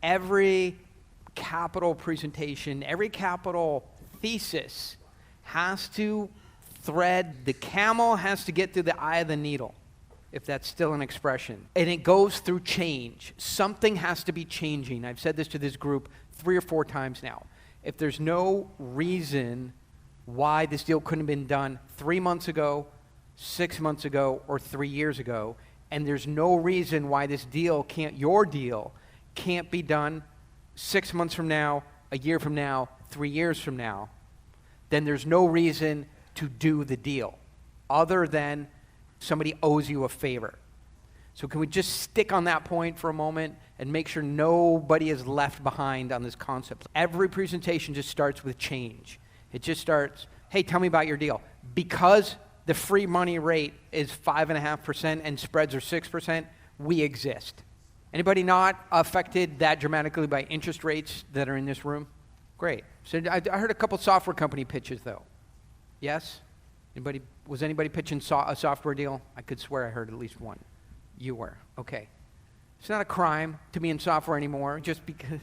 every capital presentation, every capital thesis has to the camel has to get through the eye of the needle, if that's still an expression. And it goes through change. Something has to be changing. I've said this to this group 3 or 4 times now. If there's no reason why this deal couldn't have been done 3 months ago, 6 months ago, or 3 years ago, and there's no reason why your deal can't be done 6 months from now, a year from now, 3 years from now, then there's no reason to do the deal other than somebody owes you a favor. So can we just stick on that point for a moment and make sure nobody is left behind on this concept? Every presentation just starts with change. It just starts, hey, tell me about your deal. Because the free money rate is 5.5% and spreads are 6%, we exist. Anybody not affected that dramatically by interest rates that are in this room? Great. So I heard a couple software company pitches, though. Yes? Was anybody pitching a software deal? I could swear I heard at least one. You were. Okay. It's not a crime to be in software anymore, just because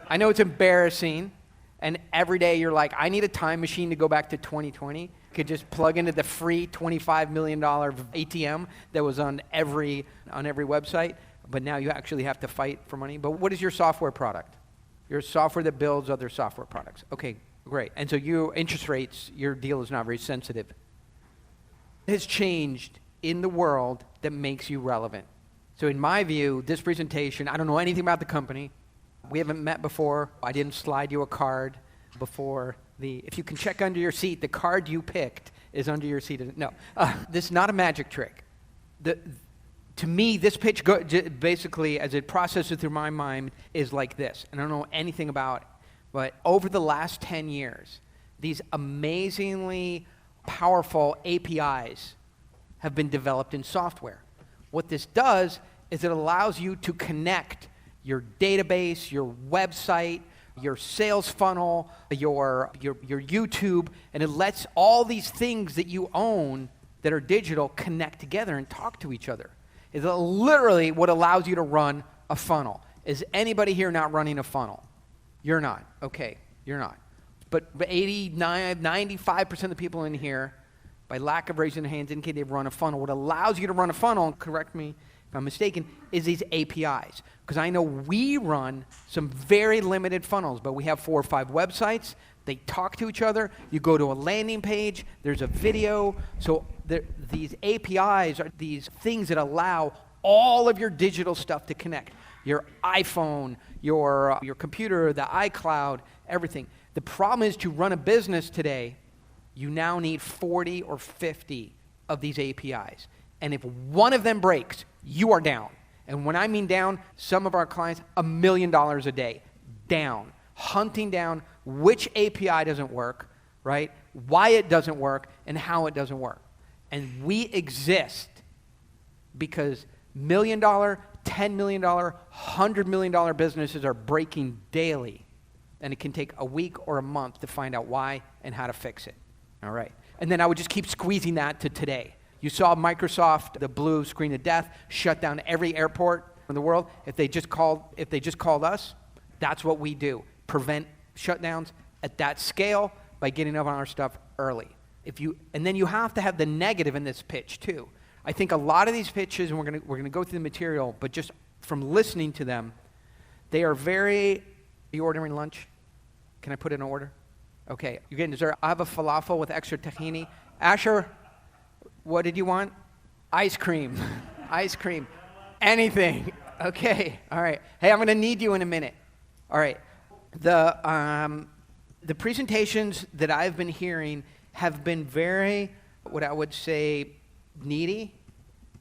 I know it's embarrassing, and every day you're like, I need a time machine to go back to 2020. You could just plug into the free $25 million ATM that was on every website, but now you actually have to fight for money. But what is your software product? Your software that builds other software products. Okay, great. And so your interest rates, your deal is not very sensitive. It has changed in the world that makes you relevant. So in my view, this presentation, I don't know anything about the company. We haven't met before. I didn't slide you a card before if you can check under your seat, the card you picked is under your seat. No, this is not a magic trick. To me, this pitch basically, as it processes through my mind, is like this. And I don't know anything about it. But over the last 10 years, these amazingly powerful APIs have been developed in software. What this does is it allows you to connect your database, your website, your sales funnel, your YouTube, and it lets all these things that you own that are digital connect together and talk to each other. It's literally what allows you to run a funnel. Is anybody here not running a funnel? You're not. Okay, you're not. But 89, 95% of the people in here, by lack of raising their hands, indicate they've run a funnel. What allows you to run a funnel, correct me if I'm mistaken, is these APIs. Because I know we run some very limited funnels, but we have 4 or 5 websites. They talk to each other. You go to a landing page. There's a video. So these APIs are these things that allow all of your digital stuff to connect. Your iPhone, your computer, the iCloud, everything. The problem is to run a business today, you now need 40 or 50 of these APIs. And if one of them breaks, you are down. And when I mean down, some of our clients, $1 million a day, down. Hunting down which API doesn't work, right? Why it doesn't work, and how it doesn't work. And we exist because $1 million, $10 million, $100 million businesses are breaking daily. And it can take a week or a month to find out why and how to fix it. All right. And then I would just keep squeezing that to today. You saw Microsoft, the blue screen of death, shut down every airport in the world. If they just called us, that's what we do. Prevent shutdowns at that scale by getting up on our stuff early. And then you have to have the negative in this pitch too. I think a lot of these pitches, and we're gonna go through the material, but just from listening to them, they are very. Are you ordering lunch? Can I put it in order? Okay, you're getting dessert. I have a falafel with extra tahini. Asher, what did you want? Ice cream. Ice cream. Anything. Okay, all right. Hey, I'm gonna need you in a minute. All right. The presentations that I've been hearing have been very, what I would say, needy,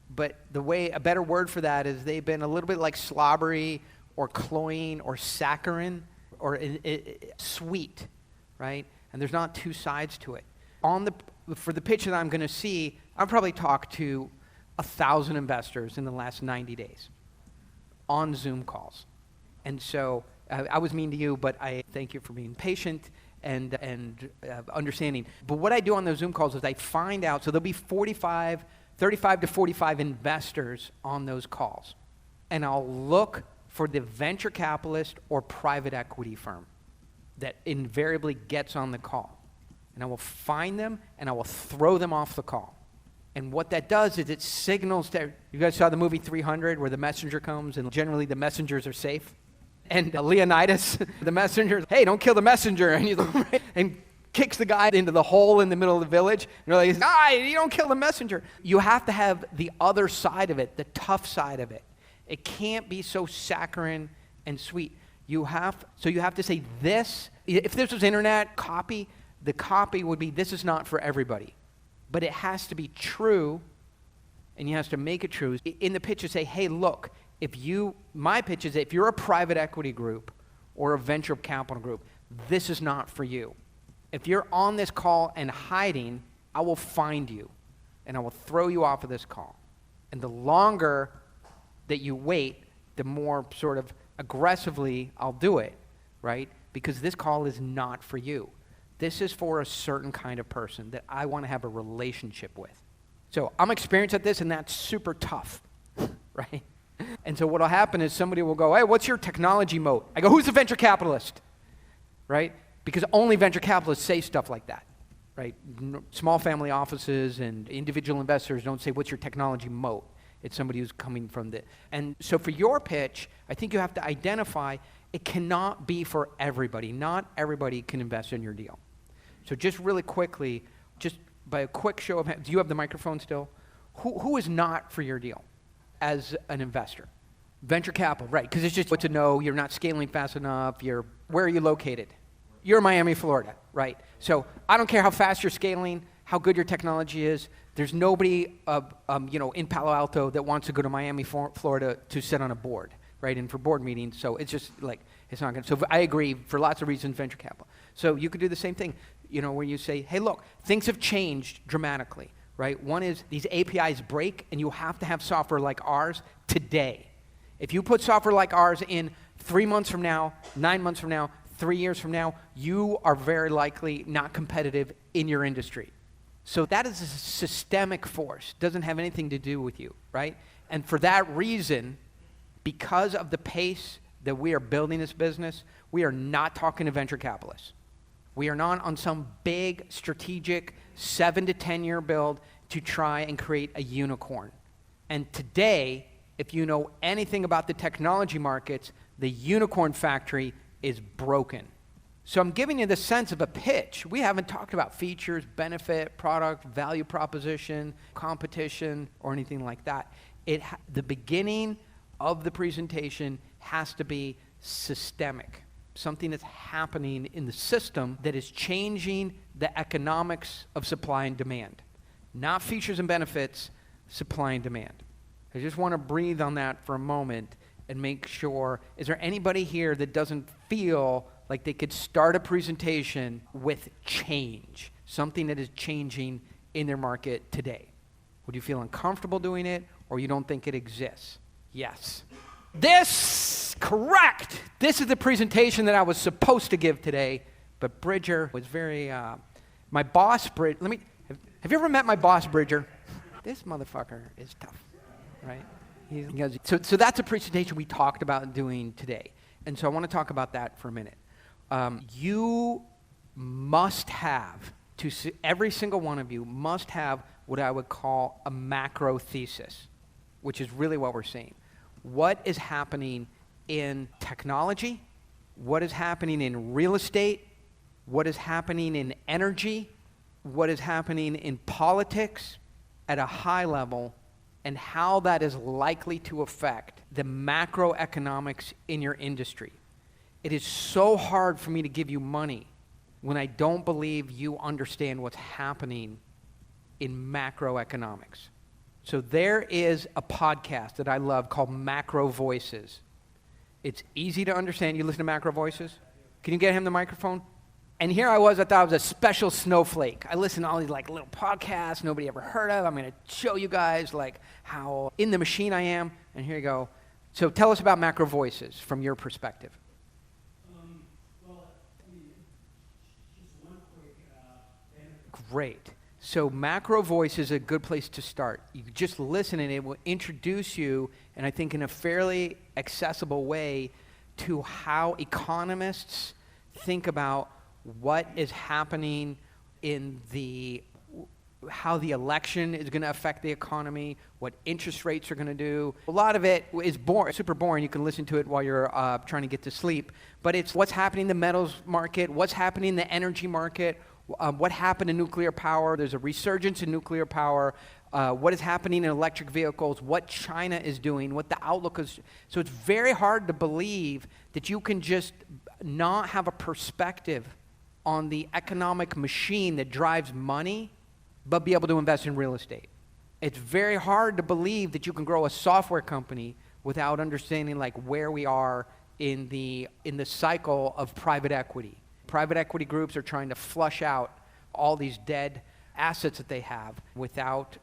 but a better word for that is they've been a little bit like slobbery or cloying or saccharine or sweet, right? And there's not two sides to it. For the pitch that I'm going to see, I've probably talked to 1,000 investors in the last 90 days on Zoom calls. And so I was mean to you, but I thank you for being patient and understanding. But what I do on those Zoom calls is I find out, so there'll be 35 to 45 investors on those calls. And I'll look for the venture capitalist or private equity firm that invariably gets on the call. And I will find them and I will throw them off the call. And what that does is it signals that, you guys saw the movie 300 where the messenger comes and generally the messengers are safe? And Leonidas, the messenger, hey, don't kill the messenger. And he's like, and kicks the guy into the hole in the middle of the village. And they're like, you don't kill the messenger. You have to have the other side of it, the tough side of it. It can't be so saccharine and sweet. So you have to say this. If this was internet copy, the copy would be, this is not for everybody. But it has to be true, and you have to make it true. In the pitch, you say, hey, look, my pitch is if you're a private equity group or a venture capital group, this is not for you. If you're on this call and hiding, I will find you, and I will throw you off of this call. And the longer that you wait, the more sort of aggressively I'll do it, right? Because this call is not for you. This is for a certain kind of person that I want to have a relationship with. So I'm experienced at this, and that's super tough, right? And so what will happen is somebody will go, hey, what's your technology moat? I go, who's the venture capitalist, right? Because only venture capitalists say stuff like that, right? Small family offices and individual investors don't say, what's your technology moat? It's somebody who's coming from the... And so for your pitch, I think you have to identify it cannot be for everybody. Not everybody can invest in your deal. So just really quickly, just by a quick show of hands, do you have the microphone still? Who is not for your deal as an investor? Venture capital, right, because it's just what to know, you're not scaling fast enough, where are you located? You're in Miami, Florida, right? So I don't care how fast you're scaling, how good your technology is, there's nobody in Palo Alto that wants to go to Miami, Florida to sit on a board, right, and for board meetings, so it's just like, it's not going to, so I agree, for lots of reasons, venture capital. So you could do the same thing, where you say, hey, look, things have changed dramatically, right? One is these APIs break, and you have to have software like ours today. If you put software like ours in 3 months from now, 9 months from now, 3 years from now, you are very likely not competitive in your industry. So that is a systemic force. Doesn't have anything to do with you, right? And for that reason, because of the pace that we are building this business, we are not talking to venture capitalists. We are not on some big strategic 7 to 10 year build to try and create a unicorn. And today, if you know anything about the technology markets, the unicorn factory is broken. So I'm giving you the sense of a pitch. We haven't talked about features, benefit, product, value proposition, competition, or anything like that. The beginning of the presentation has to be systemic. Something that's happening in the system that is changing the economics of supply and demand. Not features and benefits, supply and demand. I just want to breathe on that for a moment and make sure, is there anybody here that doesn't feel like they could start a presentation with change, something that is changing in their market today? Would you feel uncomfortable doing it, or you don't think it exists? Yes. Correct! This is the presentation that I was supposed to give today, but Bridger was very, my boss, have you ever met my boss, Bridger? This motherfucker is tough, right? So that's a presentation we talked about doing today. And so I want to talk about that for a minute. You must have, every single one of you must have what I would call a macro thesis, which is really what we're seeing. What is happening in technology? What is happening in real estate? What is happening in energy? What is happening in politics at a high level, and how that is likely to affect the macroeconomics in your industry. It is so hard for me to give you money when I don't believe you understand what's happening in macroeconomics. So there is a podcast that I love called Macro Voices. It's easy to understand. You listen to Macro Voices? Can you get him the microphone? And here I thought I was a special snowflake. I listen to all these like little podcasts nobody ever heard of. I'm going to show you guys like how in the machine I am. And here you go. So tell us about Macro Voices from your perspective. Great. So Macro Voice is a good place to start. You just listen and it will introduce you, and I think in a fairly accessible way, to how economists think about what is happening in how the election is going to affect the economy, what interest rates are going to do. A lot of it is super boring. You can listen to it while you're trying to get to sleep. But it's what's happening in the metals market, what's happening in the energy market, what happened in nuclear power. There's a resurgence in nuclear power. What is happening in electric vehicles, what China is doing, what the outlook is. So it's very hard to believe that you can just not have a perspective on the economic machine that drives money, but be able to invest in real estate. It's very hard to believe that you can grow a software company without understanding like where we are in the cycle of private equity. Private equity groups are trying to flush out all these dead assets that they have without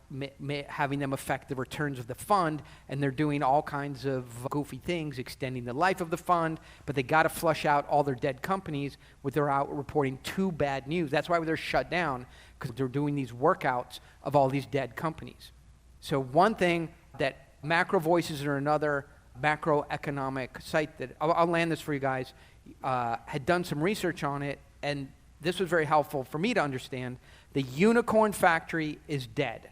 having them affect the returns of the fund, and they're doing all kinds of goofy things, extending the life of the fund, but they got to flush out all their dead companies without reporting too bad news. That's why they're shut down, because they're doing these workouts of all these dead companies. So one thing that Macro Voices or another macroeconomic site that, I'll land this for you guys, had done some research on it, and this was very helpful for me to understand. The unicorn factory is dead.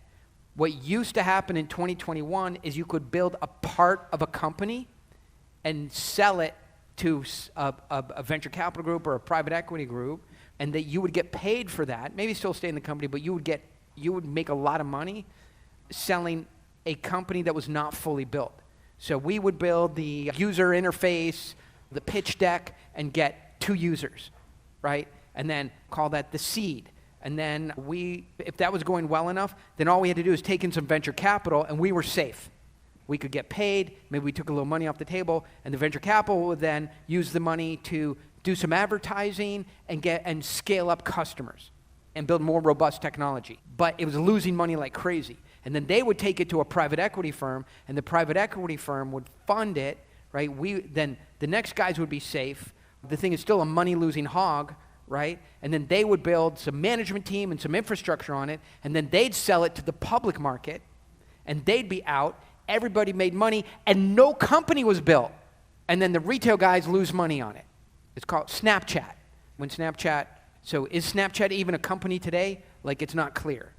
What used to happen in 2021 is you could build a part of a company and sell it to a venture capital group or a private equity group, and that you would get paid for that. Maybe still stay in the company, but you would make a lot of money selling a company that was not fully built. So we would build the user interface, the pitch deck, and get 2 users, right? And then call that the seed. And then if that was going well enough, then all we had to do is take in some venture capital, and we were safe. We could get paid, maybe we took a little money off the table, and the venture capital would then use the money to do some advertising and scale up customers and build more robust technology. But it was losing money like crazy. And then they would take it to a private equity firm, and the private equity firm would fund it, right? Then the next guys would be safe. The thing is still a money-losing hog, right? And then they would build some management team and some infrastructure on it, and then they'd sell it to the public market, and they'd be out. Everybody made money, and no company was built. And then the retail guys lose money on it. It's called Snapchat. So is Snapchat even a company today? Like, it's not clear.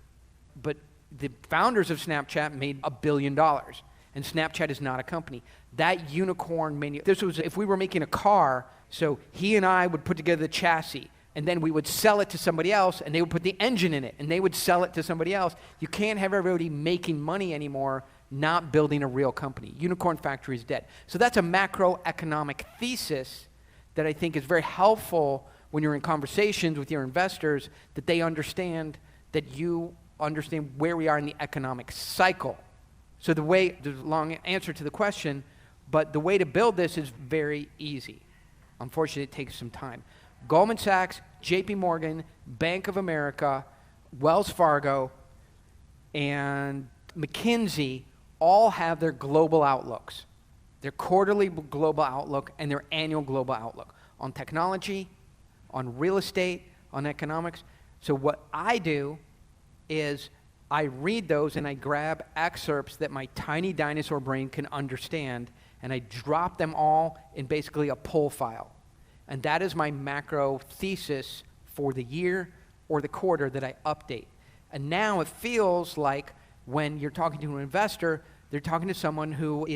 But the founders of Snapchat made $1 billion, and Snapchat is not a company. That unicorn this was if we were making a car, so he and I would put together the chassis, and then we would sell it to somebody else, and they would put the engine in it, and they would sell it to somebody else. You can't have everybody making money anymore, not building a real company. Unicorn factory is dead. So that's a macroeconomic thesis that I think is very helpful when you're in conversations with your investors, that they understand that you understand where we are in the economic cycle. So there's a long answer to the question, but the way to build this is very easy. Unfortunately, it takes some time. Goldman Sachs, JP Morgan, Bank of America, Wells Fargo, and McKinsey all have their global outlooks, their quarterly global outlook and their annual global outlook on technology, on real estate, on economics. So what I do is I read those and I grab excerpts that my tiny dinosaur brain can understand, and I drop them all in basically a pull file. And that is my macro thesis for the year or the quarter that I update. And now it feels like when you're talking to an investor, they're talking to someone who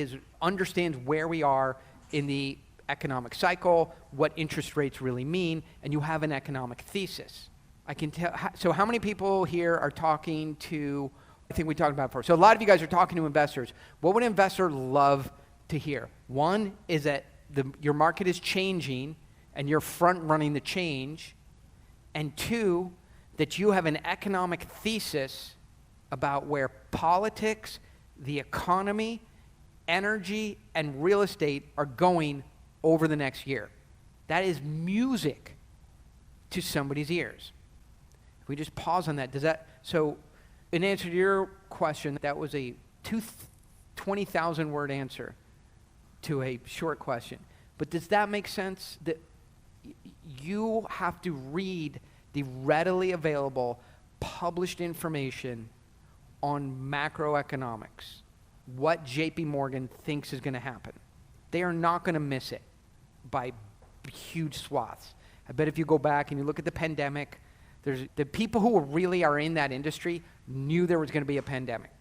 understands where we are in the economic cycle, what interest rates really mean, and you have an economic thesis. I can tell. So how many people here are talking to, I think we talked about it before. So a lot of you guys are talking to investors. What would an investor love to hear? One is that your market is changing and you're front running the change. And 2, that you have an economic thesis about where politics, the economy, energy, and real estate are going over the next year. That is music to somebody's ears. If we just pause on that, so in answer to your question, that was a 20,000 word answer to a short question. But does that make sense? That you have to read the readily available published information on macroeconomics, what JP Morgan thinks is going to happen. They are not going to miss it by huge swaths. I bet if you go back and you look at the pandemic, the people who really are in that industry knew there was going to be a pandemic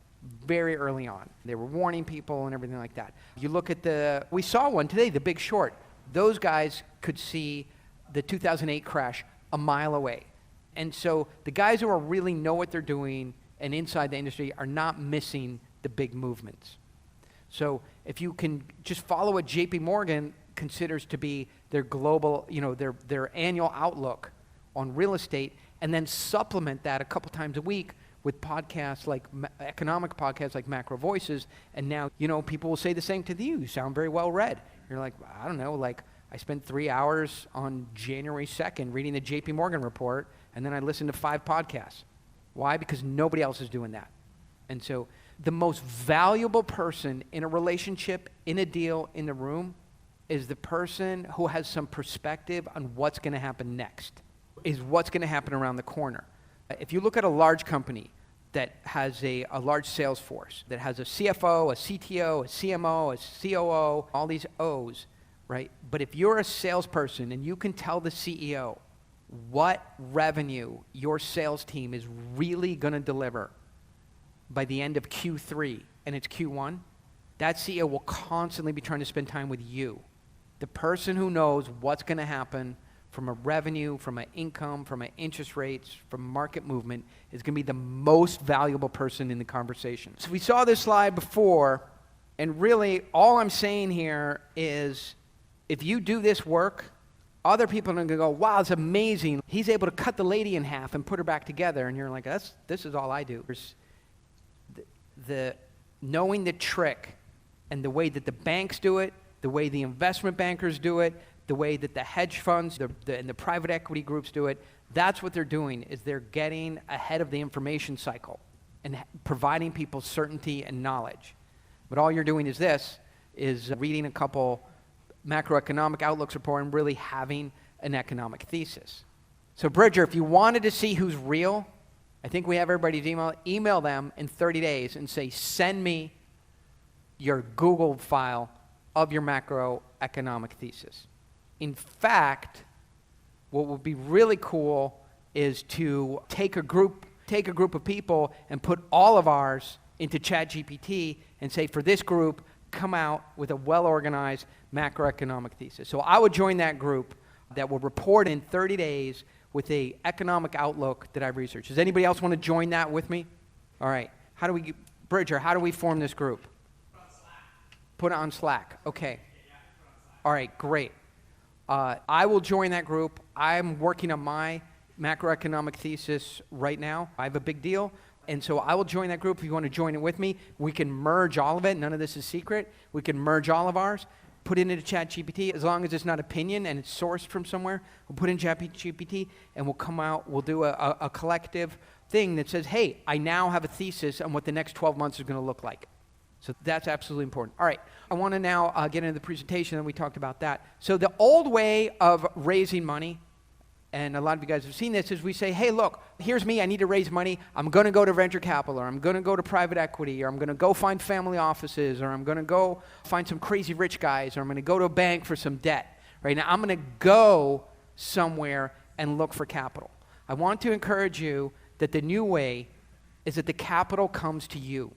very early on. They were warning people and everything like that. You look at we saw one today, The Big Short. Those guys could see the 2008 crash a mile away. And so the guys who really know what they're doing and inside the industry are not missing the big movements. So if you can just follow what JP Morgan considers to be their global, their annual outlook on real estate, and then supplement that a couple times a week with podcasts like economic podcasts like Macro Voices, and now, people will say the same to you. You sound very well read. You're like, I don't know, like I spent 3 hours on January 2nd reading the JP Morgan report, and then I listened to 5 podcasts. Why? Because nobody else is doing that. And so the most valuable person in a relationship, in a deal, in the room, is the person who has some perspective on what's going to happen next, is what's going to happen around the corner. If you look at a large company that has a large sales force, that has a CFO, a CTO, a CMO, a COO, all these O's, right? But if you're a salesperson and you can tell the CEO what revenue your sales team is really going to deliver by the end of Q3 and it's Q1, that CEO will constantly be trying to spend time with you. The person who knows what's going to happen from a revenue, from an income, from an interest rates, from market movement is going to be the most valuable person in the conversation. So we saw this slide before, and really all I'm saying here is if you do this work, other people are going to go, wow, it's amazing. He's able to cut the lady in half and put her back together. And you're like, this is all I do. The knowing the trick and the way that the banks do it, the way the investment bankers do it, the way that the hedge funds and the private equity groups do it, that's what they're doing, is they're getting ahead of the information cycle and providing people certainty and knowledge. But all you're doing is reading a couple macroeconomic outlooks report and really having an economic thesis. So Bridger, if you wanted to see who's real, I think we have everybody's email them in 30 days and say, send me your Google file of your macroeconomic thesis. In fact, what would be really cool is to take a group of people and put all of ours into ChatGPT and say, for this group, come out with a well-organized macroeconomic thesis. So I would join that group that will report in 30 days with an economic outlook that I've researched. Does anybody else want to join that with me? All right. Bridger, how do we form this group? Put it on Slack. Okay. All right, great. I will join that group. I'm working on my macroeconomic thesis right now. I have a big deal. And so I will join that group if you want to join it with me. We can merge all of it. None of this is secret. We can merge all of ours, put it into ChatGPT. As long as it's not opinion and it's sourced from somewhere, we'll put it in ChatGPT and we'll come out, we'll do a collective thing that says, hey, I now have a thesis on what the next 12 months is going to look like. So that's absolutely important. All right, I want to now get into the presentation, and we talked about that. So the old way of raising money, and a lot of you guys have seen this, is we say, hey, look, here's me, I need to raise money. I'm going to go to venture capital, or I'm going to go to private equity, or I'm going to go find family offices, or I'm going to go find some crazy rich guys, or I'm going to go to a bank for some debt. Right now, I'm going to go somewhere and look for capital. I want to encourage you that the new way is that the capital comes to you.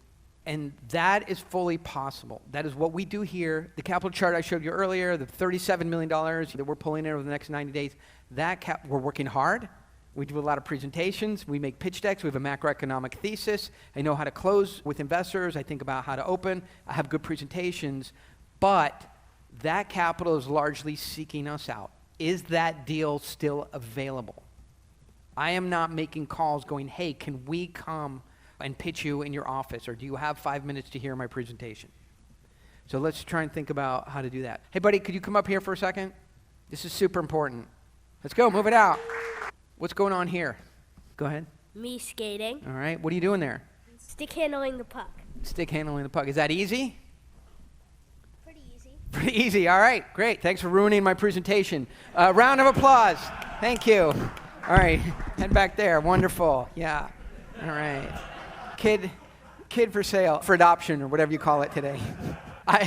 And that is fully possible. That is what we do here. The capital chart I showed you earlier, the $37 million that we're pulling in over the next 90 days, we're working hard. We do a lot of presentations. We make pitch decks. We have a macroeconomic thesis. I know how to close with investors. I think about how to open. I have good presentations. But that capital is largely seeking us out. Is that deal still available? I am not making calls going, hey, can we come and pitch you in your office, or do you have 5 minutes to hear my presentation? So let's try and think about how to do that. Hey, buddy, could you come up here for a second? This is super important. Let's go, move it out. What's going on here? Go ahead. Me skating. All right, what are you doing there? Stick handling the puck. Stick handling the puck. Is that easy? Pretty easy. Pretty easy, all right, great. Thanks for ruining my presentation. Round of applause. Thank you. All right, head back there, wonderful, yeah. All right. Kid for sale, for adoption, or whatever you call it today. All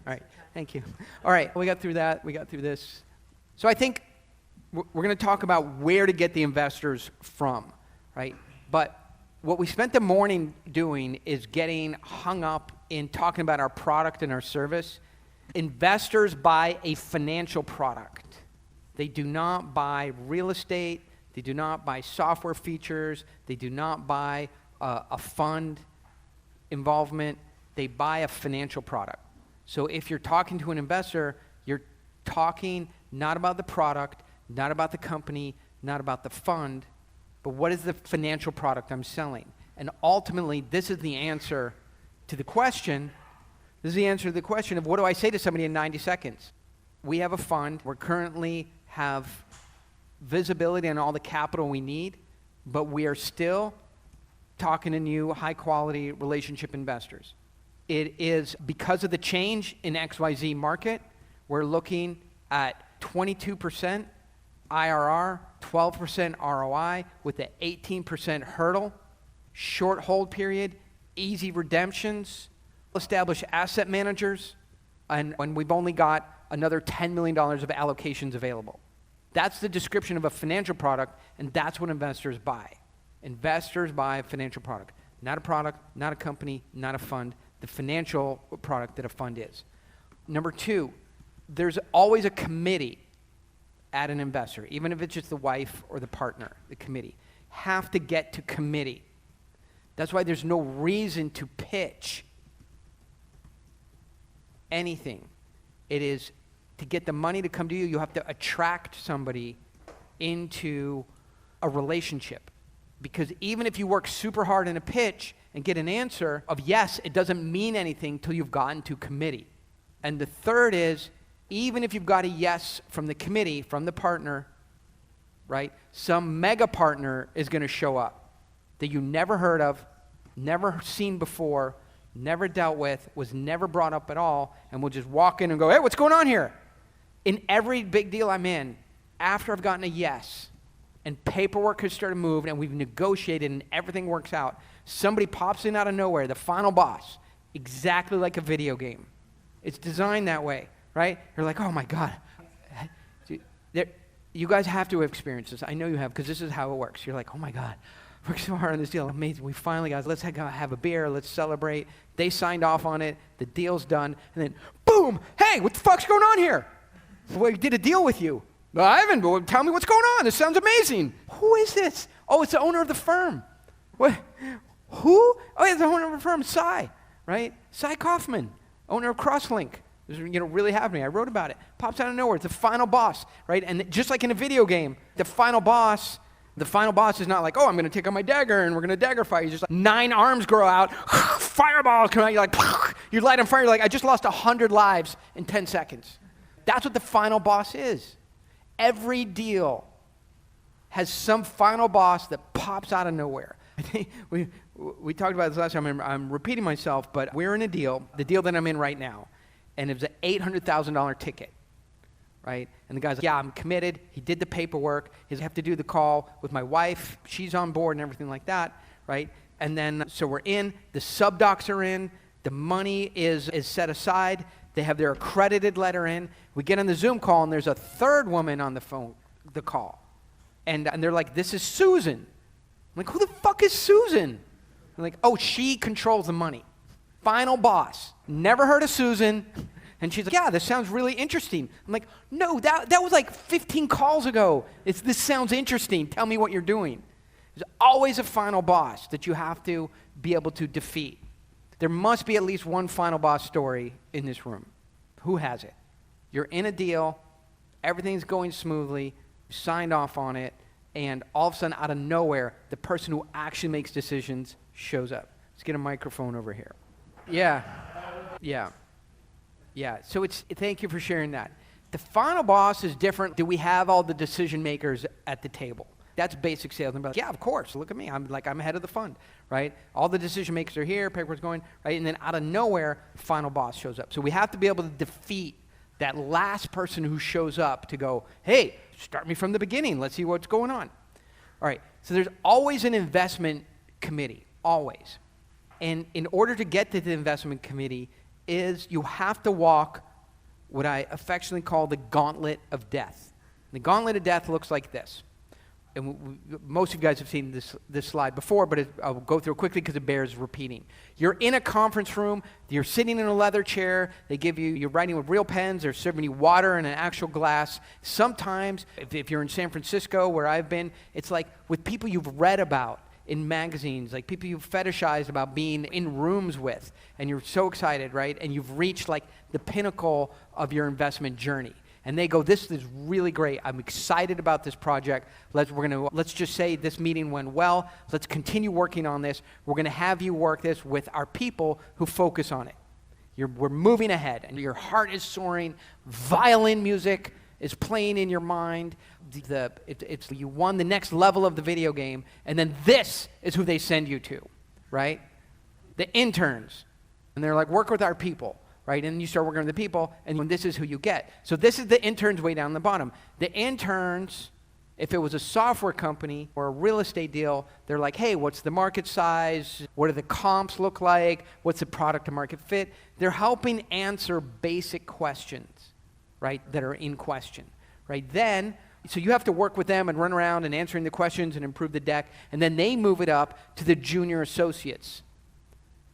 right, thank you. All right, we got through that. We got through this. So I think we're going to talk about where to get the investors from, right? But what we spent the morning doing is getting hung up in talking about our product and our service. Investors buy a financial product. They do not buy real estate. They do not buy software features. They do not buy a fund involvement. They buy a financial product. So if you're talking to an investor, you're talking not about the product, not about the company, not about the fund, but what is the financial product I'm selling? And ultimately, this is the answer to the question. This is the answer to the question of what do I say to somebody in 90 seconds? We have a fund. We currently have visibility on all the capital we need, but we are still talking to new high-quality relationship investors. It is because of the change in XYZ market, we're looking at 22% IRR, 12% ROI with an 18% hurdle, short hold period, easy redemptions, established asset managers, and we've only got another $10 million of allocations available. That's the description of a financial product, and that's what investors buy. Investors buy a financial product, not a company, not a fund, the financial product that a fund is. Number two, there's always a committee at an investor, even if it's just the wife or the partner, the committee, have to get to committee. That's why there's no reason to pitch anything. It is to get the money to come to you, you have to attract somebody into a relationship. Because even if you work super hard in a pitch and get an answer of yes, it doesn't mean anything till you've gotten to committee. And the third is, even if you've got a yes from the committee, from the partner, right, some mega partner is going to show up that you never heard of, never seen before, never dealt with, was never brought up at all, and will just walk in and go, hey, what's going on here? In every big deal I'm in, after I've gotten a yes, and paperwork has started moving, and we've negotiated, and everything works out, somebody pops in out of nowhere, the final boss, exactly like a video game. It's designed that way, right? You're like, oh my God. You guys have to experience this. I know you have, because this is how it works. You're like, oh my God, worked so hard on this deal. Amazing. We finally, guys, let's have a beer. Let's celebrate. They signed off on it. The deal's done. And then, boom, hey, what the fuck's going on here? We did a deal with you. Well, Ivan, well, tell me what's going on. This sounds amazing. Who is this? Oh, it's the owner of the firm. What? Who? Oh, it's the owner of the firm, Cy, right? Cy Kaufman, owner of Crosslink. This is, really happening. I wrote about it. Pops out of nowhere. It's the final boss, right? And just like in a video game, the final boss is not like, oh, I'm going to take out my dagger and we're going to dagger fight. He's just like 9 arms grow out, fireball come out. You're like, you light on fire. You're like, I just lost 100 lives in 10 seconds. That's what the final boss is. Every deal has some final boss that pops out of nowhere. I think we talked about this last time. I'm repeating myself, but we're in a deal, the deal that I'm in right now, and it was an $800,000 ticket, right? And the guy's like, yeah, I'm committed. He did the paperwork. He have to do the call with my wife. She's on board and everything like that, right? And then, so we're in. The subdocs are in. The money is set aside. They have their accredited letter in. We get on the Zoom call, and there's a third woman on the phone, the call. And they're like, this is Susan. I'm like, who the fuck is Susan? I'm like, oh, she controls the money. Final boss. Never heard of Susan. And she's like, yeah, this sounds really interesting. I'm like, no, that was like 15 calls ago. This sounds interesting. Tell me what you're doing. There's always a final boss that you have to be able to defeat. There must be at least one final boss story in this room. Who has it? You're in a deal, everything's going smoothly, you signed off on it, and all of a sudden, out of nowhere, the person who actually makes decisions shows up. Let's get a microphone over here. Yeah. So thank you for sharing that. The final boss is different. Do we have all the decision makers at the table? That's basic sales. And like, yeah, of course. Look at me. I'm head of the fund, right? All the decision makers are here. Paperwork's going, right? And then out of nowhere, final boss shows up. So we have to be able to defeat that last person who shows up to go, hey, start me from the beginning. Let's see what's going on. All right. So there's always an investment committee, always. And in order to get to the investment committee is you have to walk what I affectionately call the gauntlet of death. The gauntlet of death looks like this. And most of you guys have seen this slide before, but I'll go through it quickly because it bears repeating. You're in a conference room, you're sitting in a leather chair, you're writing with real pens, they're serving you water in an actual glass. Sometimes, if you're in San Francisco, where I've been, it's like with people you've read about in magazines, like people you've fetishized about being in rooms with, and you're so excited, right? And you've reached like the pinnacle of your investment journey. And they go, this is really great. I'm excited about this project. Let's just say this meeting went well. Let's continue working on this. We're going to have you work this with our people who focus on it. We're moving ahead, and your heart is soaring. Violin music is playing in your mind. You won the next level of the video game, and then this is who they send you to, right? The interns. And they're like, work with our people. Right, and you start working with the people, and this is who you get. So this is the interns way down the bottom. The interns, if it was a software company or a real estate deal, they're like, hey, what's the market size? What do the comps look like? What's the product to market fit? They're helping answer basic questions, right, that are in question. Right, then, so you have to work with them and run around and answering the questions and improve the deck, and then they move it up to the junior associates.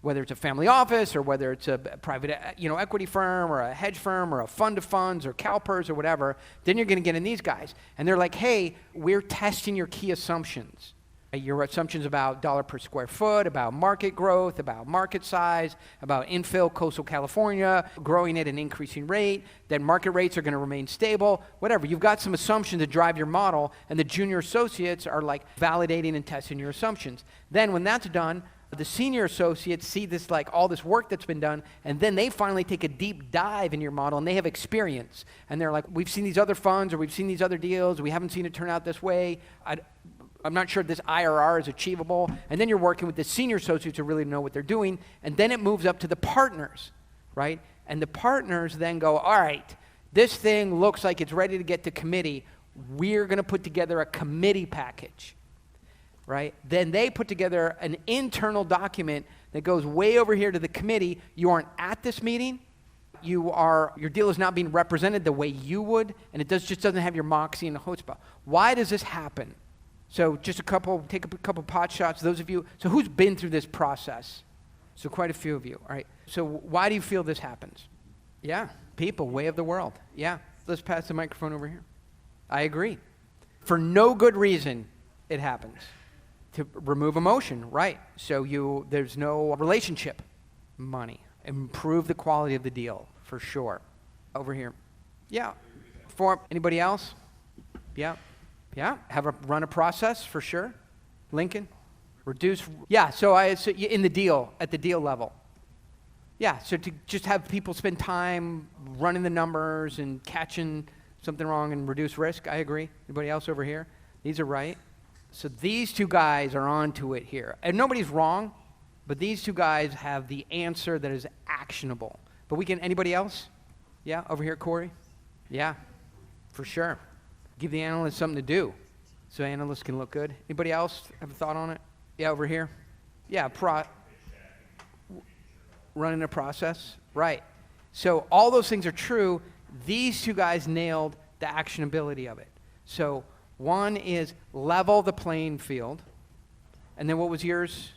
Whether it's a family office or whether it's a private equity firm or a hedge firm or a fund of funds or CalPERS or whatever, then you're going to get in these guys. And they're like, hey, we're testing your key assumptions. Your assumptions about dollar per square foot, about market growth, about market size, about infill coastal California, growing at an increasing rate, that market rates are going to remain stable, whatever. You've got some assumptions to drive your model, and the junior associates are like validating and testing your assumptions. Then when that's done, the senior associates see this, like all this work that's been done, and then they finally take a deep dive in your model, and they have experience. And they're like, we've seen these other funds, or we've seen these other deals, we haven't seen it turn out this way. I'm not sure this IRR is achievable. And then you're working with the senior associates who really know what they're doing, and then it moves up to the partners, right? And the partners then go, all right, this thing looks like it's ready to get to committee. We're going to put together a committee package. Right? Then they put together an internal document that goes way over here to the committee. You aren't at this meeting. Your deal is not being represented the way you would, and it just doesn't have your moxie and chutzpah. Why does this happen? So take a couple pot shots. Those of you, so who's been through this process? So quite a few of you. All right. So why do you feel this happens? Yeah, people, way of the world. Yeah, let's pass the microphone over here. I agree. For no good reason, it happens. To remove emotion, right? So there's no relationship, money. Improve the quality of the deal, for sure. Over here. Yeah. For anybody else? Yeah. Yeah. Run a process, for sure. Lincoln? Reduce. Yeah, so in the deal, at the deal level. Yeah, so to just have people spend time running the numbers and catching something wrong and reduce risk, I agree. Anybody else over here? These are right. So these two guys are onto it here. And nobody's wrong, but these two guys have the answer that is actionable. But anybody else? Yeah, over here, Corey? Yeah, for sure. Give the analyst something to do so analysts can look good. Anybody else have a thought on it? Yeah, over here? Yeah, running a process. Right. So all those things are true. These two guys nailed the actionability of it. So one is level the playing field. And then what was yours?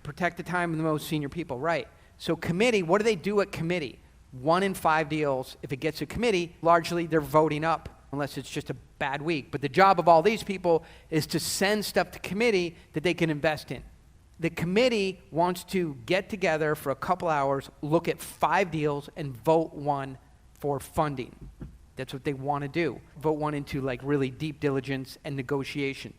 Protect the time of the most senior people. Right. So committee, what do they do at committee? 1 in 5 deals, if it gets to committee, largely they're voting up unless it's just a bad week. But the job of all these people is to send stuff to committee that they can invest in. The committee wants to get together for a couple hours, look at 5 deals, and vote one for funding. That's what they want to do. Vote one into like really deep diligence and negotiation.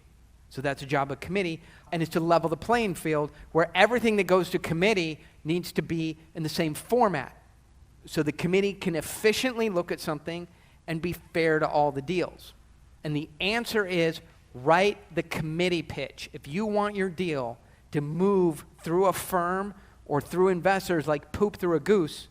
So that's a job of committee, and it's to level the playing field where everything that goes to committee needs to be in the same format. So the committee can efficiently look at something and be fair to all the deals. And the answer is write the committee pitch. If you want your deal to move through a firm or through investors like poop through a goose,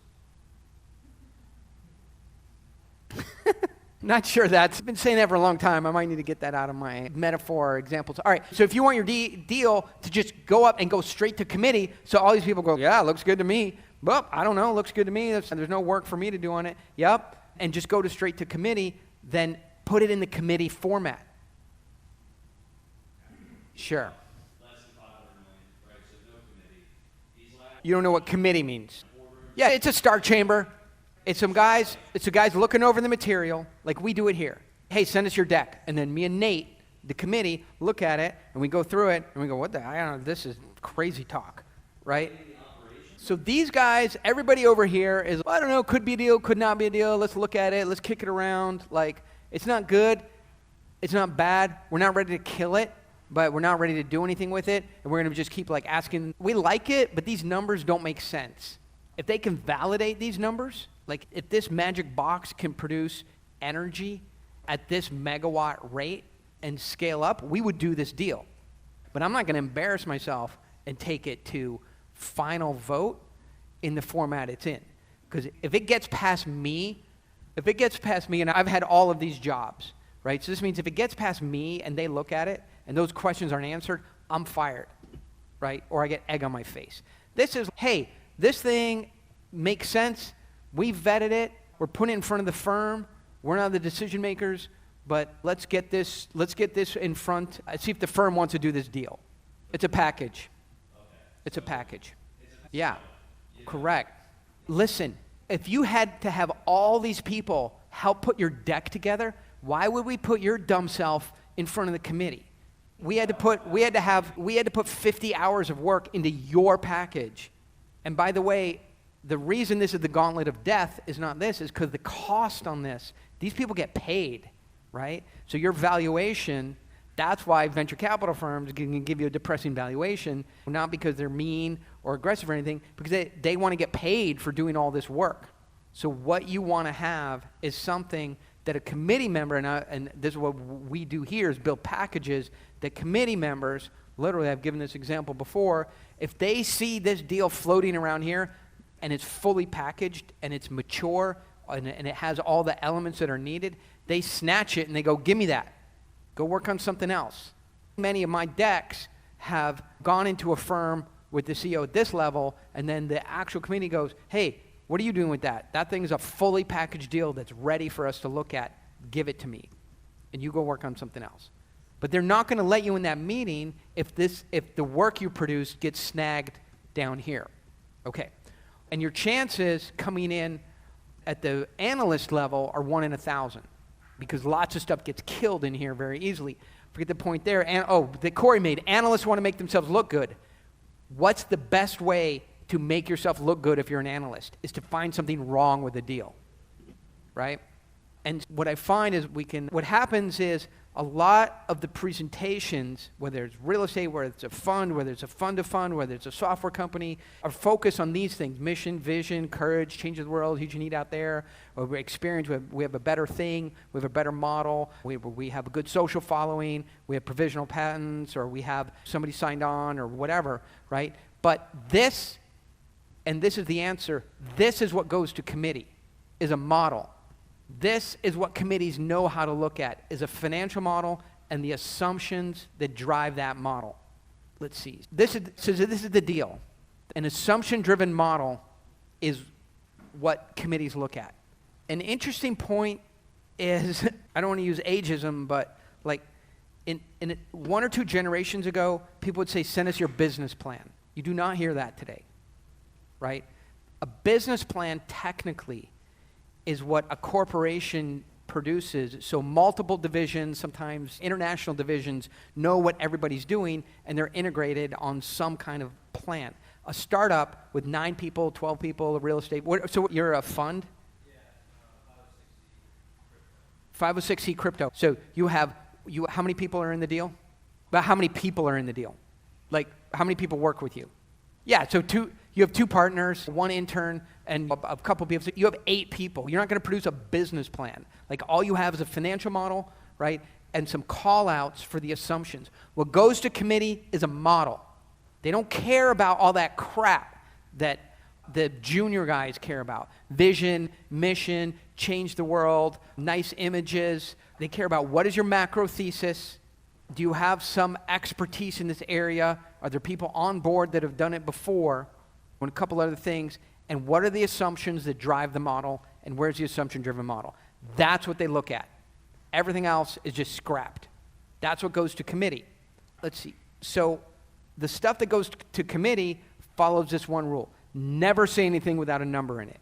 Not sure that's, I've been saying that for a long time. I might need to get that out of my metaphor or examples. All right, so if you want your deal to just go up and go straight to committee, so all these people go, yeah, looks good to me. Well, I don't know, looks good to me. There's no work for me to do on it. Yep, and just go to straight to committee, then put it in the committee format. Sure. Less than 500 million, right? So no committee. You don't know what committee means. Yeah, it's a star chamber. It's some guys looking over the material, like we do it here. Hey, send us your deck. And then me and Nate, the committee, look at it, and we go through it, and we go, what the, I don't know, this is crazy talk, right? So these guys, everybody over here is, I don't know, could be a deal, could not be a deal, let's look at it, let's kick it around. Like, it's not good, it's not bad, we're not ready to kill it, but we're not ready to do anything with it, and we're going to just keep like asking, we like it, but these numbers don't make sense. If they can validate these numbers, like if this magic box can produce energy at this megawatt rate and scale up, we would do this deal. But I'm not going to embarrass myself and take it to final vote in the format it's in. Because if it gets past me, and I've had all of these jobs, right? So this means if it gets past me and they look at it and those questions aren't answered, I'm fired, right? Or I get egg on my face. This is, hey, this thing makes sense. We vetted it. We're putting it in front of the firm. We're not the decision makers, but let's get this in front. See if the firm wants to do this deal. It's a package. It's a package. Yeah, correct. Listen, if you had to have all these people help put your deck together, why would we put your dumb self in front of the committee? We had to put 50 hours of work into your package. And by the way, the reason this is the gauntlet of death is not this, is because the cost on this, these people get paid, right? So your valuation, that's why venture capital firms can give you a depressing valuation, not because they're mean or aggressive or anything, because they want to get paid for doing all this work. So what you want to have is something that a committee member, and this is what we do here, is build packages that committee members, literally I've given this example before, if they see this deal floating around here and it's fully packaged and it's mature and it has all the elements that are needed, they snatch it and they go, give me that. Go work on something else. Many of my decks have gone into a firm with the CEO at this level, and then the actual committee goes, hey, what are you doing with that? That thing is a fully packaged deal that's ready for us to look at. Give it to me. And you go work on something else. But they're not going to let you in that meeting if the work you produce gets snagged down here. Okay. And your chances coming in at the analyst level are 1 in 1,000, because lots of stuff gets killed in here very easily. Forget the point there. That Corey made. Analysts want to make themselves look good. What's the best way to make yourself look good if you're an analyst? Is to find something wrong with the deal, right? And what I find is what happens is a lot of the presentations, whether it's real estate, whether it's a fund, whether it's a fund-to-fund, whether it's a software company, are focused on these things: mission, vision, courage, change the world, huge need out there, or experience, we have a better thing, we have a better model, we have a good social following, we have provisional patents, or we have somebody signed on, or whatever, right? But this, and this is the answer, this is what goes to committee, is a model. This is what committees know how to look at, is a financial model and the assumptions that drive that model. Let's see. This is the deal. An assumption-driven model is what committees look at. An interesting point is, I don't want to use ageism, but like in 1 or 2 generations ago, people would say, send us your business plan. You do not hear that today, right? A business plan technically is what a corporation produces. So multiple divisions, sometimes international divisions, know what everybody's doing, and they're integrated on some kind of plan. A startup with 9 people, 12 people, a real estate. So you're a fund? Yeah, 506C 506C crypto. So how many people are in the deal? About how many people are in the deal? Like, how many people work with you? Yeah, so you have 2 partners, 1 intern, and a couple people. So you have 8 people. You're not going to produce a business plan. Like, all you have is a financial model, right, and some call-outs for the assumptions. What goes to committee is a model. They don't care about all that crap that the junior guys care about. Vision, mission, change the world, nice images. They care about what is your macro thesis? Do you have some expertise in this area? Are there people on board that have done it before? And a couple other things. And what are the assumptions that drive the model? And where's the assumption-driven model? That's what they look at. Everything else is just scrapped. That's what goes to committee. Let's see. So the stuff that goes to committee follows this one rule. Never say anything without a number in it.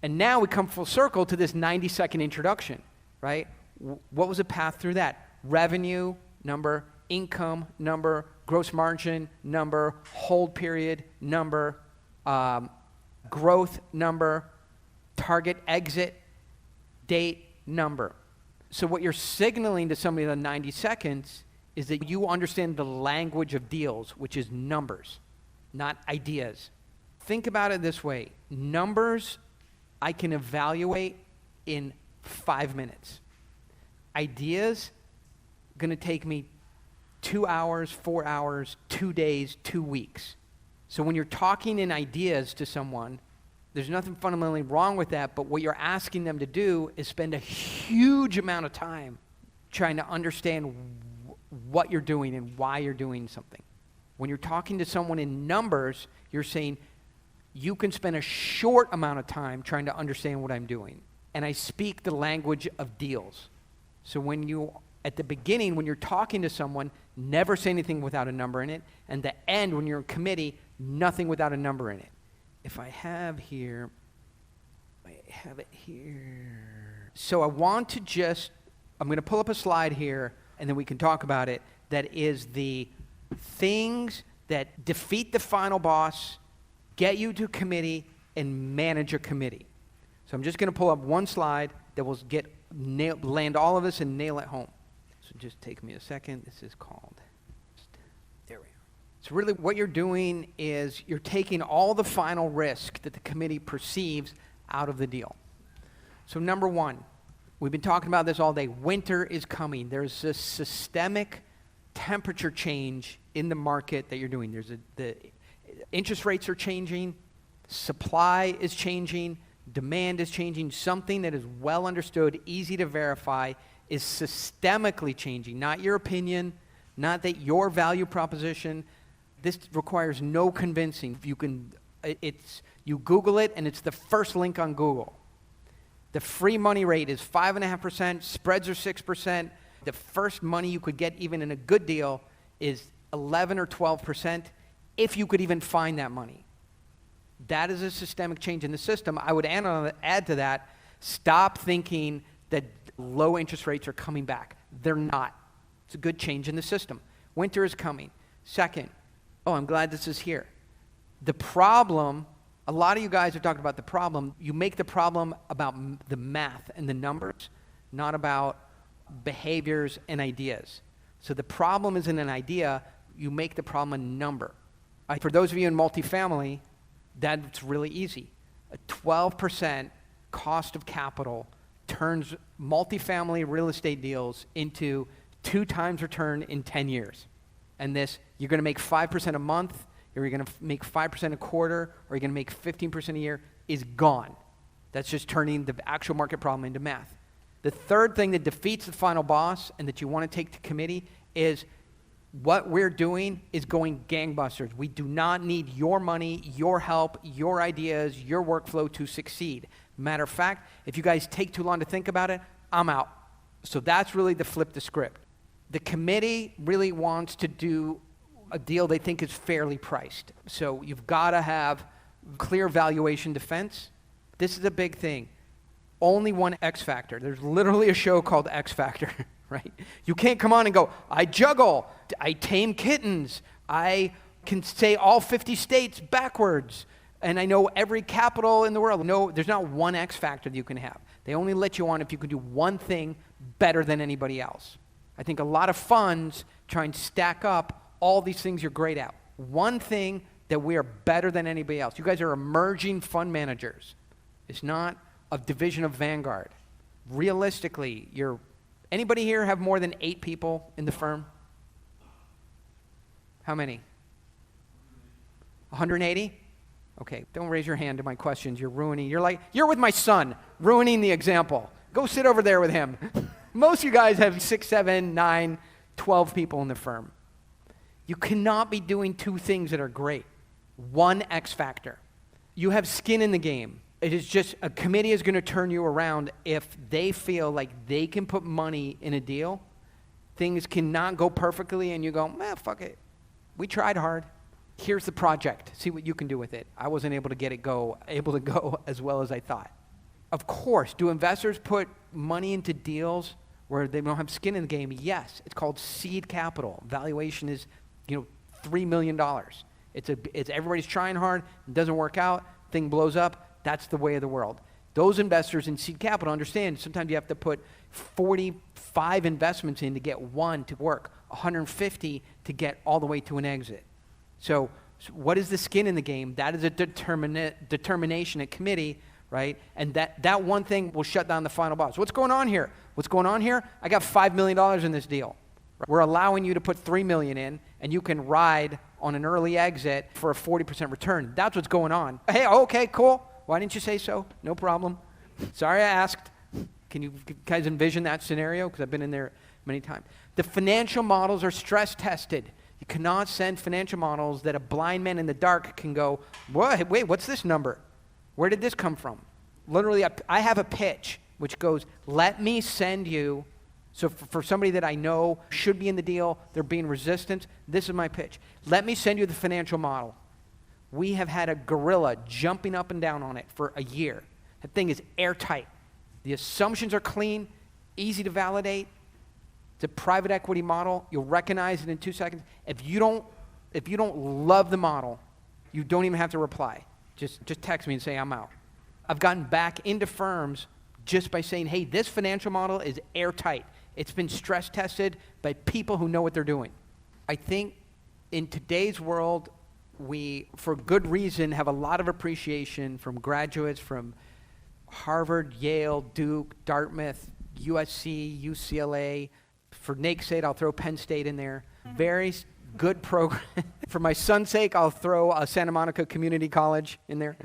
And now we come full circle to this 90-second introduction, right? What was the path through that? Revenue, number, income, number, gross margin, number, hold period, number, growth, number, target exit, date, number. So what you're signaling to somebody in the 90 seconds is that you understand the language of deals, which is numbers, not ideas. Think about it this way. Numbers I can evaluate in 5 minutes. Ideas going to take me 2 hours, 4 hours, 2 days, 2 weeks. So when you're talking in ideas to someone, there's nothing fundamentally wrong with that, but what you're asking them to do is spend a huge amount of time trying to understand what you're doing and why you're doing something. When you're talking to someone in numbers, you're saying, you can spend a short amount of time trying to understand what I'm doing. And I speak the language of deals. So when you, at the beginning, when you're talking to someone, never say anything without a number in it. And the end, when you're in committee, nothing without a number in it. If I have here, I have it here. So I want to just, I'm going to pull up a slide here, and then we can talk about it, that is the things that defeat the final boss, get you to committee, and manage a committee. So I'm just going to pull up one slide that will land all of us and nail it home. So just take me a second. This is called, there we go. So really what you're doing is you're taking all the final risk that the committee perceives out of the deal. So number one, we've been talking about this all day. Winter is coming. There's a systemic temperature change in the market that you're doing. The interest rates are changing, supply is changing, demand is changing. Something that is well understood, easy to verify, is systemically changing. Not your opinion, not that your value proposition. This requires no convincing. You Google it, and it's the first link on Google. The free money rate is 5.5%. Spreads are 6%. The first money you could get, even in a good deal, is 11 or 12%, if you could even find that money. That is a systemic change in the system. I would add to that, stop thinking that low interest rates are coming back. They're not. It's a good change in the system. Winter is coming. Second, I'm glad this is here. The problem, a lot of you guys are talking about the problem. You make the problem about the math and the numbers, not about behaviors and ideas. So the problem isn't an idea. You make the problem a number. For those of you in multifamily, that's really easy. A 12% cost of capital turns multifamily real estate deals into 2 times return in 10 years. And this, you're going to make 5% a month, or you're going to make 5% a quarter, or you're going to make 15% a year, is gone. That's just turning the actual market problem into math. The third thing that defeats the final boss and that you want to take to committee is what we're doing is going gangbusters. We do not need your money, your help, your ideas, your workflow to succeed. Matter of fact, if you guys take too long to think about it, I'm out. So that's really the flip the script. The committee really wants to do a deal they think is fairly priced. So you've got to have clear valuation defense. This is a big thing. Only one X factor. There's literally a show called X Factor, right? You can't come on and go, I juggle, I tame kittens, I can say all 50 states backwards, and I know every capital in the world. No, there's not one X factor that you can have. They only let you on if you can do one thing better than anybody else. I think a lot of funds try and stack up all these things you're great at. One thing that we are better than anybody else. You guys are emerging fund managers. It's not a division of Vanguard. Realistically, anybody here have more than 8 people in the firm? How many? 180? Okay, don't raise your hand to my questions. You're with my son, ruining the example. Go sit over there with him. Most of you guys have 6, 7, 9, 12 people in the firm. You cannot be doing two things that are great. One X factor. You have skin in the game. It is just a committee is going to turn you around if they feel like they can put money in a deal. Things cannot go perfectly and you go, fuck it. We tried hard. Here's the project. See what you can do with it. I wasn't able to get it able to go as well as I thought. Of course, do investors put money into deals where they don't have skin in the game? Yes. It's called seed capital. Valuation is, $3 million. It's everybody's trying hard. It doesn't work out. Thing blows up. That's the way of the world. Those investors in seed capital understand sometimes you have to put 45 investments in to get one to work, 150 to get all the way to an exit. So what is the skin in the game? That is a determination at committee, right? And that one thing will shut down the final boss. What's going on here? What's going on here? I got $5 million in this deal. We're allowing you to put $3 million in, and you can ride on an early exit for a 40% return. That's what's going on. Hey, okay, cool. Why didn't you say so? No problem. Sorry I asked. Can you guys envision that scenario? Because I've been in there many times. The financial models are stress tested. You cannot send financial models that a blind man in the dark can go, wait, what's this number? Where did this come from? Literally, I have a pitch which goes, let me send you, so for somebody that I know should be in the deal, they're being resistant, this is my pitch. Let me send you the financial model. We have had a gorilla jumping up and down on it for a year. That thing is airtight. The assumptions are clean, easy to validate. It's a private equity model. You'll recognize it in 2 seconds. If you don't love the model, you don't even have to reply. Just text me and say, I'm out. I've gotten back into firms just by saying, hey, this financial model is airtight. It's been stress tested by people who know what they're doing. I think in today's world, we, for good reason, have a lot of appreciation from graduates from Harvard, Yale, Duke, Dartmouth, USC, UCLA. For Nate's sake, I'll throw Penn State in there. Very good program. For my son's sake, I'll throw Santa Monica Community College in there,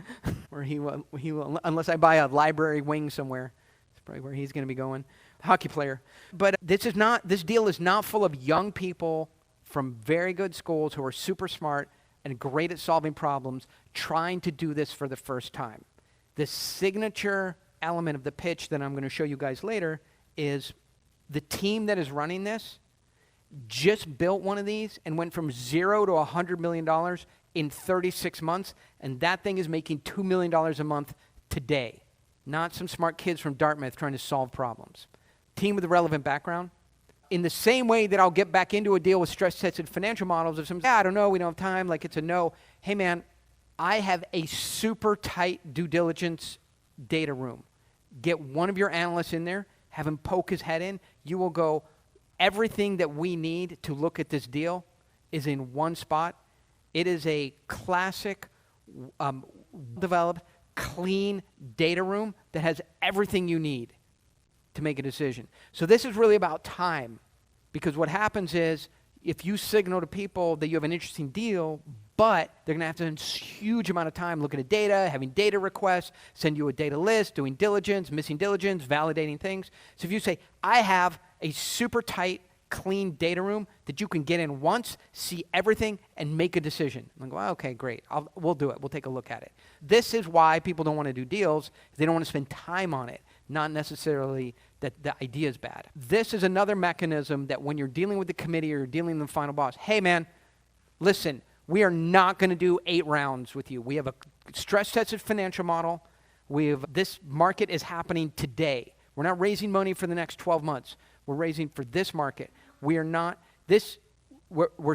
where he will, unless I buy a library wing somewhere. That's probably where he's going to be going. Hockey player. But this deal is not full of young people from very good schools who are super smart and great at solving problems, trying to do this for the first time. The signature element of the pitch that I'm going to show you guys later is the team that is running this just built one of these and went from 0 to $100 million in 36 months, and that thing is making $2 million a month today. Not some smart kids from Dartmouth trying to solve problems. Team with a relevant background. In the same way that I'll get back into a deal with stress-tested financial models, if someone says, I don't know, we don't have time, like it's a no. Hey, man, I have a super tight due diligence data room. Get one of your analysts in there, have him poke his head in. You will go, everything that we need to look at this deal is in one spot. It is a classic, developed, clean data room that has everything you need to make a decision. So this is really about time, because what happens is if you signal to people that you have an interesting deal, but they're going to have to spend a huge amount of time looking at data, having data requests, send you a data list, doing diligence, missing diligence, validating things. So if you say, I have a super tight, clean data room that you can get in once, see everything, and make a decision. I'm like, well, okay, great. We'll do it. We'll take a look at it. This is why people don't want to do deals. They don't want to spend time on it, not necessarily that the idea is bad. This is another mechanism that when you're dealing with the committee or you're dealing with the final boss, hey, man, listen, we are not going to do 8 rounds with you. We have a stress-tested financial model. This market is happening today. We're not raising money for the next 12 months. We're raising for this market. We're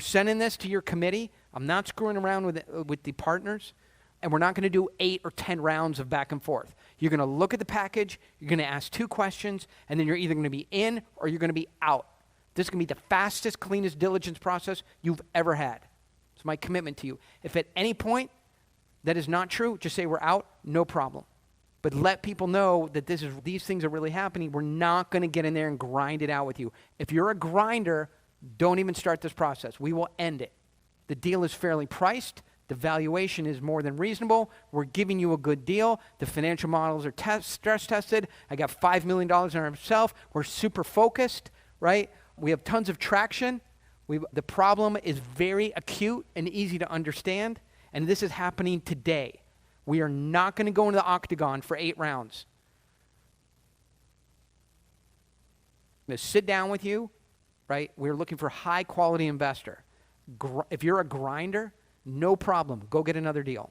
sending this to your committee. I'm not screwing around with the partners. And we're not going to do 8 or 10 rounds of back and forth. You're going to look at the package. You're going to ask 2 questions. And then you're either going to be in or you're going to be out. This is going to be the fastest, cleanest diligence process you've ever had. It's my commitment to you. If at any point that is not true, just say we're out, no problem. But let people know that these things are really happening. We're not going to get in there and grind it out with you. If you're a grinder, don't even start this process. We will end it. The deal is fairly priced. The valuation is more than reasonable. We're giving you a good deal. The financial models are stress tested. I got $5 million in ourselves. We're super focused, right? We have tons of traction. The problem is very acute and easy to understand, and this is happening today. We are not going to go into the octagon for 8 rounds. I'm going to sit down with you, right? We're looking for a high-quality investor. If you're a grinder, no problem. Go get another deal.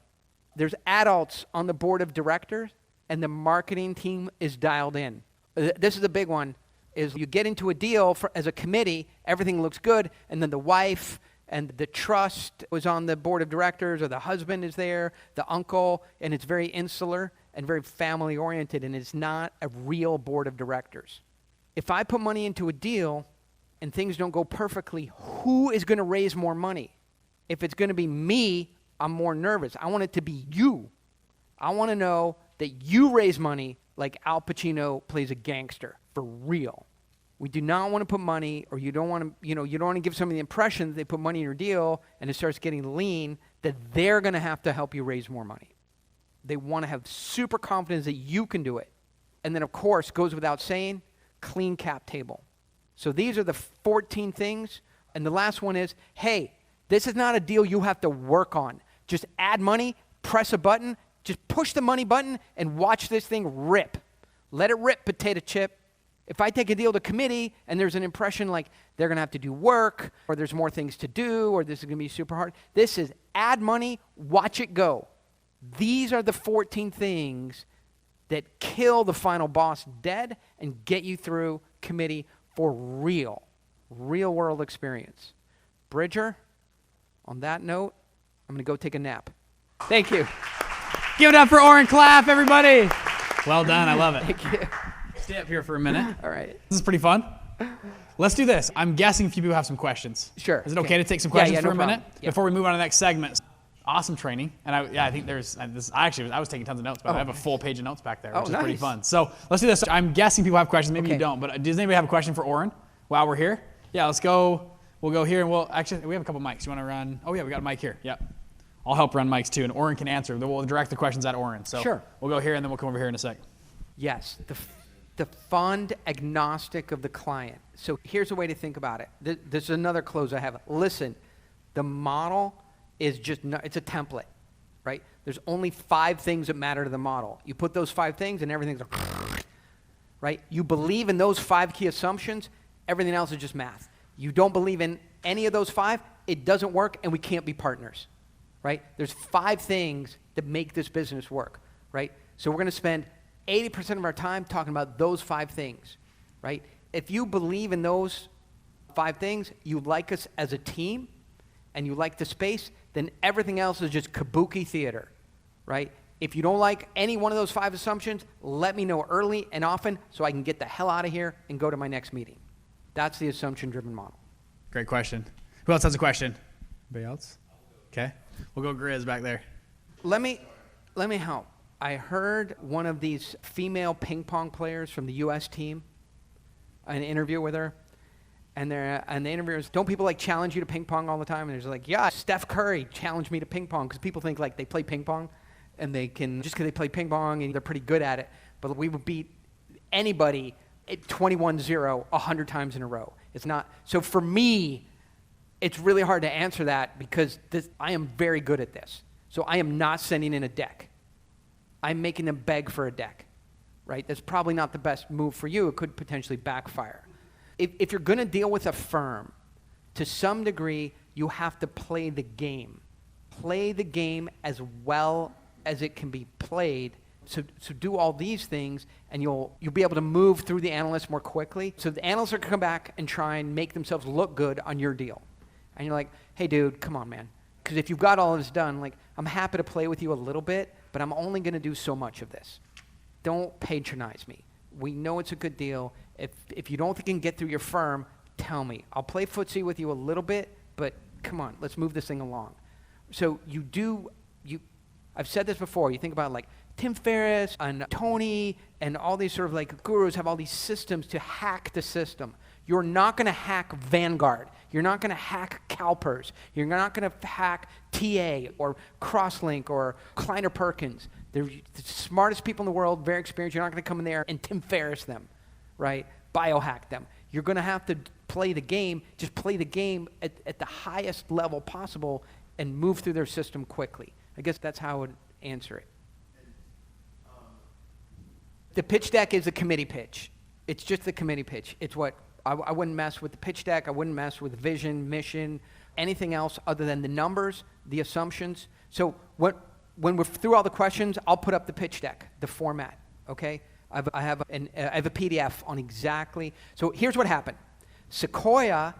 There's adults on the board of directors, and the marketing team is dialed in. This is a big one, is you get into a deal as a committee, everything looks good, and then the wife and the trust was on the board of directors, or the husband is there, the uncle, and it's very insular and very family-oriented, and it's not a real board of directors. If I put money into a deal and things don't go perfectly, who is going to raise more money? If it's going to be me, I'm more nervous. I want it to be you. I want to know that you raise money like Al Pacino plays a gangster, for real. We do not want to put money, or you don't want to, you don't want to give somebody the impression that they put money in your deal and it starts getting lean, that they're going to have to help you raise more money. They want to have super confidence that you can do it. And then, of course, goes without saying, clean cap table. So these are the 14 things. And the last one is, hey, this is not a deal you have to work on. Just add money, press a button, just push the money button and watch this thing rip. Let it rip, potato chip. If I take a deal to committee and there's an impression like they're going to have to do work, or there's more things to do, or this is going to be super hard, this is add money, watch it go. These are the 14 things that kill the final boss dead and get you through committee for real world experience. Bridger, on that note, I'm going to go take a nap. Thank you. Give it up for Oren Klaff, everybody. Well done. I love it. Thank you. Stay up here for a minute. All right. This is pretty fun. Let's do this. I'm guessing a few people have some questions. Sure. Is it okay to take some questions for no a minute? problem. Yeah. Before we move on to the next segment. Awesome training. And I think there's this. I was taking tons of notes, but I have a full page of notes back there, which is pretty fun. So let's do this. I'm guessing people have questions. Maybe you don't, but does anybody have a question for Oren while we're here? Yeah, let's go. We'll go here, and we have a couple mics. You want to run? Oh yeah, we got a mic here. Yep. I'll help run mics too, and Oren can answer. We'll direct the questions at Oren. So sure. We'll go here, and then we'll come over here in a sec. Yes, the fund agnostic of the client. So here's a way to think about it. This is another close I have. Listen, the model is it's a template, right? There's only 5 things that matter to the model. You put those 5 things and everything's right? You believe in those 5 key assumptions, everything else is just math. You don't believe in any of those 5, it doesn't work, and we can't be partners, right? There's 5 things that make this business work, right? So we're going to spend 80% of our time talking about those 5 things, right? If you believe in those 5 things, you like us as a team, and you like the space, then everything else is just kabuki theater, right? If you don't like any one of those 5 assumptions, let me know early and often so I can get the hell out of here and go to my next meeting. That's the assumption-driven model. Great question. Who else has a question? Anybody else? Okay. We'll go Grizz back there. Let me help. I heard one of these female ping pong players from the U.S. team, an interview with her, and the interviewer is, don't people like challenge you to ping pong all the time? And they're like, yeah, Steph Curry challenged me to ping pong, because people think like they play ping pong and they can, just because they play ping pong and they're pretty good at it, but we would beat anybody at 21-0 100 times in a row. It's not. So for me, it's really hard to answer that, because I am very good at this. So I am not sending in a deck. I'm making them beg for a deck, right? That's probably not the best move for you. It could potentially backfire. If you're going to deal with a firm, to some degree, you have to play the game. Play the game as well as it can be played. So do all these things, and you'll be able to move through the analysts more quickly. So the analysts are going to come back and try and make themselves look good on your deal. And you're like, hey, dude, come on, man. Because if you've got all of this done, like, I'm happy to play with you a little bit, but I'm only going to do so much of this. Don't patronize me. We know it's a good deal. If you don't think you can get through your firm, tell me. I'll play footsie with you a little bit, but come on, let's move this thing along. So I've said this before. You think about like Tim Ferriss and Tony and all these sort of like gurus have all these systems to hack the system. You're not going to hack Vanguard. You're not going to hack CalPERS. You're not going to hack TA or Crosslink or Kleiner Perkins. They're the smartest people in the world, very experienced. You're not going to come in there and Tim Ferriss them, right? Biohack them. You're going to have to play the game, just play the game at the highest level possible and move through their system quickly. I guess that's how I would answer it. The pitch deck is a committee pitch. It's just the committee pitch. It's what I wouldn't mess with the pitch deck. I wouldn't mess with vision, mission, anything else other than the numbers, the assumptions. So when we're through all the questions, I'll put up the pitch deck, the format, okay? I have a PDF on exactly. So here's what happened. Sequoia,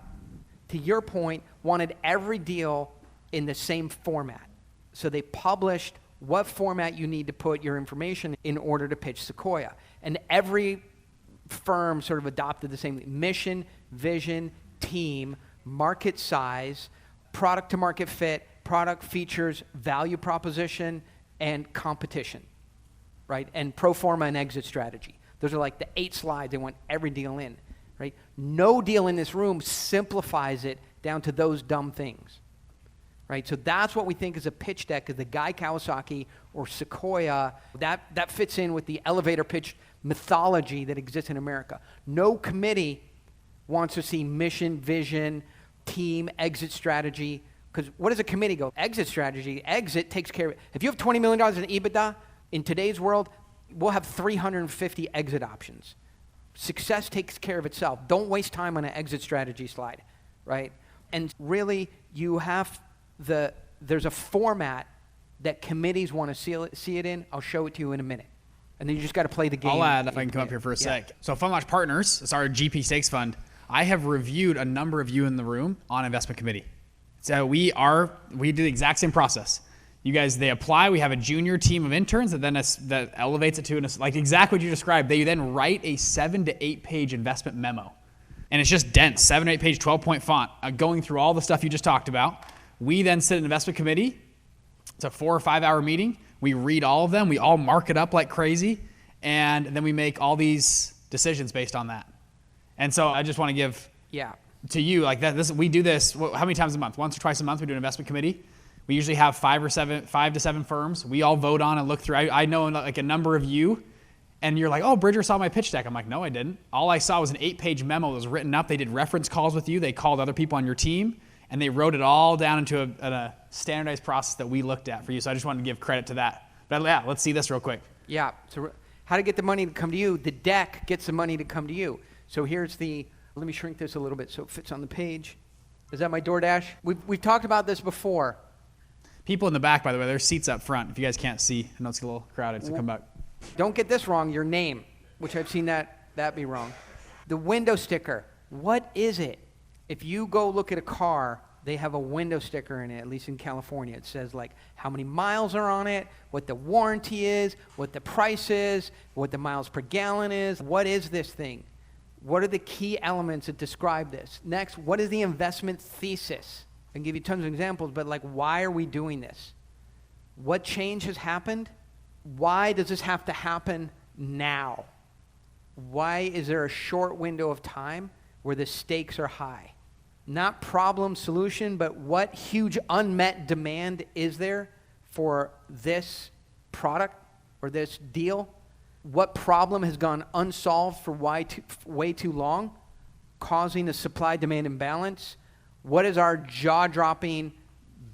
to your point, wanted every deal in the same format. So they published what format you need to put your information in order to pitch Sequoia. And every firm sort of adopted the same mission, vision, team, market size, product to market fit, product features, value proposition, and competition, right? And pro forma and exit strategy. Those are like the 8 slides. They want every deal in, right? No deal in this room simplifies it down to those dumb things, right? So that's what we think is a pitch deck, is the Guy Kawasaki or Sequoia. That fits in with the elevator pitch mythology that exists in America. No committee wants to see mission, vision, team, exit strategy. Because what does a committee go? Exit strategy. Exit takes care of it. If you have $20 million in EBITDA, in today's world, we'll have 350 exit options. Success takes care of itself. Don't waste time on an exit strategy slide, right? And really, there's a format that committees want to see it in. I'll show it to you in a minute. And then you just got to play the game. I'll add, if I can come up here for a sec. So Fund Launch Partners, it's our GP Stakes Fund. I have reviewed a number of you in the room on investment committee. So we do the exact same process. You guys, they apply. We have a junior team of interns that elevates it to like exactly what you described. They then write a 7 to 8 page investment memo. And it's just dense, 7 to 8 page, 12-point font, going through all the stuff you just talked about. We then sit in investment committee. It's a 4 or 5 hour meeting. We read all of them. We all mark it up like crazy. And then we make all these decisions based on that. And so I just want to give to you, like that. We do this, how many times a month? Once or twice a month we do an investment committee. We usually have 5 to 7 firms. We all vote on and look through. I know like a number of you, and you're like, oh, Bridger saw my pitch deck. I'm like, no, I didn't. All I saw was an 8-page memo that was written up. They did reference calls with you. They called other people on your team, and they wrote it all down into a standardized process that we looked at for you. So I just wanted to give credit to that. But yeah, let's see this real quick. Yeah, so how to get the money to come to you. The deck gets the money to come to you. So here's let me shrink this a little bit so it fits on the page. Is that my DoorDash? We've talked about this before. People in the back, by the way, there's seats up front. If you guys can't see, I know it's a little crowded, so come back. Don't get this wrong, your name, which I've seen that be wrong. The window sticker, what is it? If you go look at a car, they have a window sticker in it, at least in California. It says like how many miles are on it, what the warranty is, what the price is, what the miles per gallon is. What is this thing? What are the key elements that describe this? Next, what is the investment thesis? I can give you tons of examples, but like, why are we doing this? What change has happened? Why does this have to happen now? Why is there a short window of time where the stakes are high? Not problem solution, but what huge unmet demand is there for this product or this deal? What problem has gone unsolved for way too long, causing a supply-demand imbalance? What is our jaw-dropping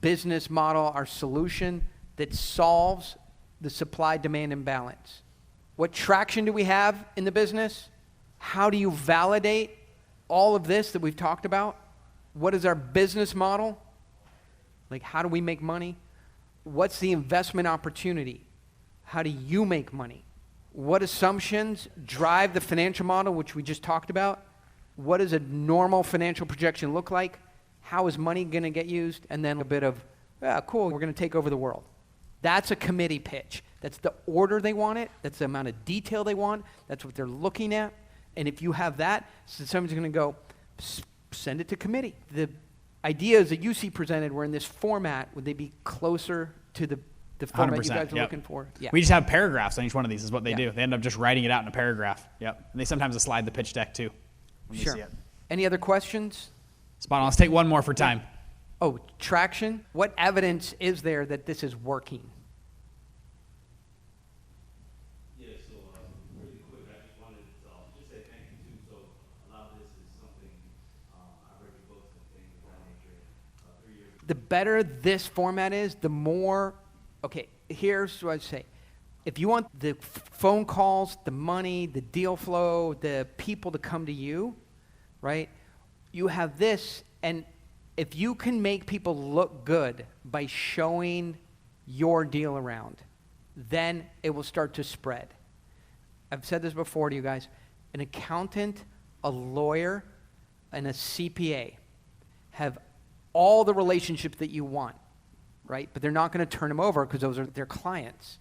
business model, our solution that solves the supply-demand imbalance? What traction do we have in the business? How do you validate all of this that we've talked about? What is our business model? Like, how do we make money? What's the investment opportunity? How do you make money? What assumptions drive the financial model, which we just talked about? What does a normal financial projection look like? How is money going to get used? And then a bit of, cool, we're going to take over the world. That's a committee pitch. That's the order they want it. That's the amount of detail they want. That's what they're looking at. And if you have that, so somebody's going to go, send it to committee. The ideas that you see presented were in this format. Would they be closer to the format you guys are looking for? Yeah. We just have paragraphs on each one of these is what they do. They end up just writing it out in a paragraph. Yep. And they sometimes slide the pitch deck too when they see it. Any other questions? Spot on. Let's take one more for time. Oh, traction. What evidence is there that this is working? Yeah, so really quick, I just wanted to just say thank you too. So a lot of this is something I read your books and things of that nature 3 years ago. The better this format is, the more, okay, here's what I'd say. If you want the phone calls, the money, the deal flow, the people to come to you, right? You have this, and if you can make people look good by showing your deal around, then it will start to spread. I've said this before to you guys. An accountant, a lawyer, and a CPA have all the relationships that you want, right? But they're not going to turn them over because those are their clients.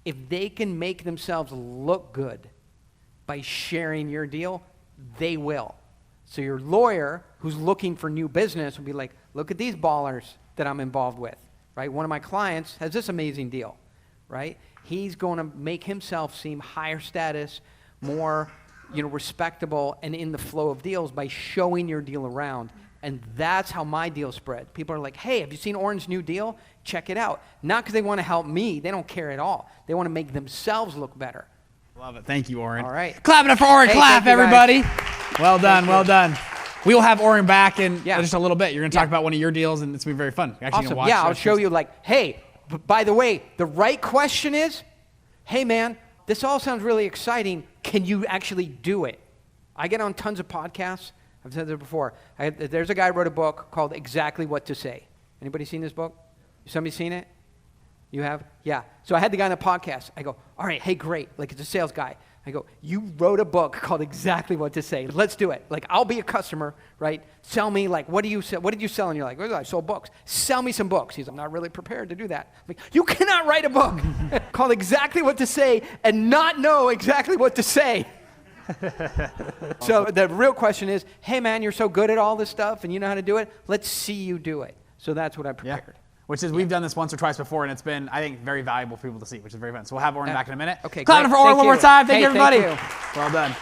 If they can make themselves look good by sharing your deal, they will. So your lawyer who's looking for new business will be like, look at these ballers that I'm involved with, right? One of my clients has this amazing deal, right? He's going to make himself seem higher status, more, respectable and in the flow of deals by showing your deal around. And that's how my deal spread. People are like, hey, have you seen Oren's new deal? Check it out. Not because they want to help me. They don't care at all. They want to make themselves look better. Love it. Thank you, Oren. All right. Clap it up for Oren Klaff, everybody. Well done. Thank well you. done. We will have Oren back in Yeah. just a little bit. You're going to talk about one of your deals, and it's going to be very fun. You're actually Awesome. gonna watch Yeah, I'll show you hey, by the way, the right question is, hey, man, this all sounds really exciting. Can you actually do it? I get on tons of podcasts. I've said this before. There's a guy who wrote a book called Exactly What to Say. Anybody seen this book? Somebody seen it? You have? Yeah. So I had the guy on the podcast. I go, all right, hey, great. Like, it's a sales guy. I go, you wrote a book called Exactly What to Say. Let's do it. Like, I'll be a customer, right? Sell me, like, what did you sell? And you're like, well, I sold books. Sell me some books. He's like, I'm not really prepared to do that. I'm like, you cannot write a book called Exactly What to Say and not know exactly what to say. So the real question is, hey, man, you're so good at all this stuff and you know how to do it. Let's see you do it. So that's what I prepared. Yeah. Which is, we've done this once or twice before, and it's been, I think, very valuable for people to see, which is very fun. So we'll have Oren back in a minute. Okay, Clap it great. for Oren Thank one more you. time. Thank Hey, you, everybody. thank you. Well done.